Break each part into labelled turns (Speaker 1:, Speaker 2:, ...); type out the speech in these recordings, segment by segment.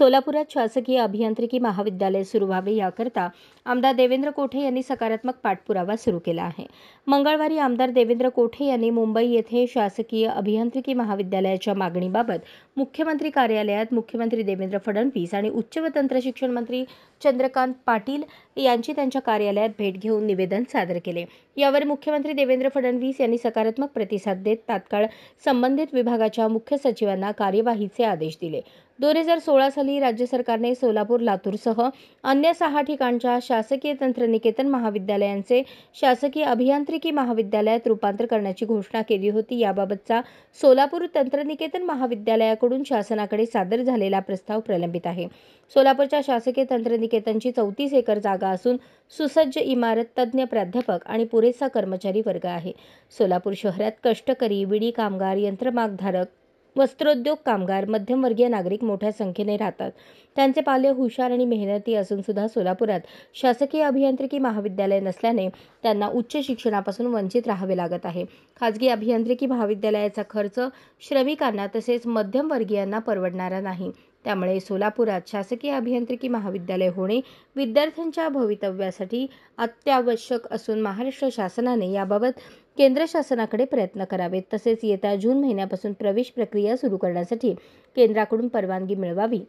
Speaker 1: सोलापुरात शासकीय अभियांत्रिकी महाविद्यालय सुरू व्हावे याकरता आमदार देवेंद्र कोठे यांनी सकारात्मक पाठपुरावा सुरू केला आहे। मंगळवारी आमदार देवेंद्र कोठे यांनी मुंबई येथे शासकीय अभियांत्रिकी महाविद्यालयाच्या मागणीबाबत मुख्यमंत्री कार्यालयात मुख्यमंत्री देवेंद्र फडणवीस आणि उच्च व तंत्र शिक्षण मंत्री चंद्रकांत पाटील यांची त्यांच्या कार्यालयात भेट घेऊन निवेदन सादर केले। यावर मुख्यमंत्री देवेंद्र फडणवीस यांनी सकारात्मक प्रतिसाद देत तात्काळ संबंधित विभागाच्या मुख्य सचिवांना कार्यवाहीचे आदेश दिले। 2016 साली राज्य सरकारने सोलापूर, लातूरसह अन्य 6 ठिकाणच्या शासकीय तंत्रनिकेतन महाविद्यालयांचे शासकीय अभियांत्रिकी महाविद्यालयात रूपांतर करण्याची घोषणा केली होती। याबाबतचा सोलापूर तंत्रनिकेतन महाविद्यालयाकडून शासनाकडे सादर झालेला प्रस्ताव प्रलंबित आहे। सोलापूरच्या शासकीय तंत्रनिकेतनची 34 एकर जागा असून सुसज्ज इमारत, तज्ञ प्राध्यापक आणि पुरेसा कर्मचारी वर्ग आहे। सोलापूर शहरात कष्टकरी, विडी कामगार, यंत्रमागधारक, वस्त्रोद्योग कामगार, मध्यमवर्गीय नागरिक मोठ्या संख्येने राहतात। त्यांचे पाल्य हुशार आणि मेहनती असून सुद्धा सोलापुरात शासकीय अभियांत्रिकी महाविद्यालय नसल्याने त्यांना उच्च शिक्षणापासून वंचित राहावे लागत आहे। खाजगी अभियांत्रिकी महाविद्यालयाचा खर्च श्रमिकांना तसेच मध्यमवर्गीयांना परवडणारा नाही। त्यामुळे सोलापुरात शासकीय अभियांत्रिकी महाविद्यालय होणे विद्यार्थ्यांच्या भवितव्यासाठी अत्यावश्यक असून महाराष्ट्र शासनाने याबाबत केंद्र शासनाकडे प्रयत्न करावेत। तसेच येत्या जून महिन्यापासून प्रवेश प्रक्रिया सुरू करण्यासाठी केंद्राकडून परवानगी मिळवावी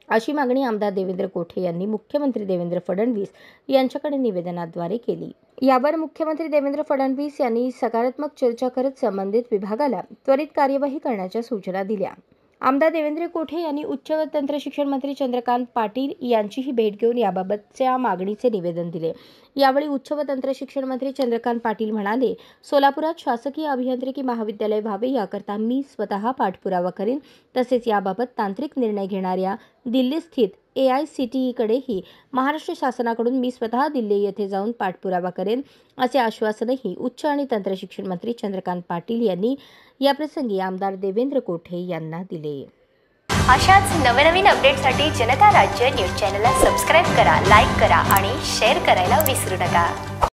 Speaker 1: अशी मागणी आमदार देवेंद्र कोठे यांनी मुख्यमंत्री देवेंद्र फडणवीस यांच्याकडे निवेदनाद्वारे केली। यावर मुख्यमंत्री देवेंद्र फडणवीस यांनी सकारात्मक चर्चा करत संबंधित विभागाला त्वरित कार्यवाही करण्याच्या सूचना दिल्या। आमदार देवेंद्र कोठे यांनी उच्च व तंत्र शिक्षण मंत्री चंद्रकांत पाटील यांचीही भेट घेऊन याबाबतच्या मागणीचे निवेदन दिले। यावेळी उच्च व तंत्र शिक्षण मंत्री चंद्रकांत पाटील म्हणाले, सोलापुरात शासकीय अभियांत्रिकी महाविद्यालय व्हावे याकरता मी स्वतः पाठपुरावा करेन। तसेच याबाबत तांत्रिक निर्णय घेणाऱ्या दिल्ली स्थित AICTE कडेही महाराष्ट्र शासनाकडून मी स्वतः दिल्ली येथे जाऊन पाठपुरावा करेन असे आश्वासनही उच्च आणि तंत्र शिक्षण मंत्री चंद्रकांत पाटील यांनी याप्रसंगी आमदार देवेंद्र कोठे यांना दिले।
Speaker 2: अशाच नवनवीन अपडेटसाठी जनता राज्य न्यूज चॅनलला सबस्क्राईब करा, लाईक करा आणि शेअर करायला विसरू नका।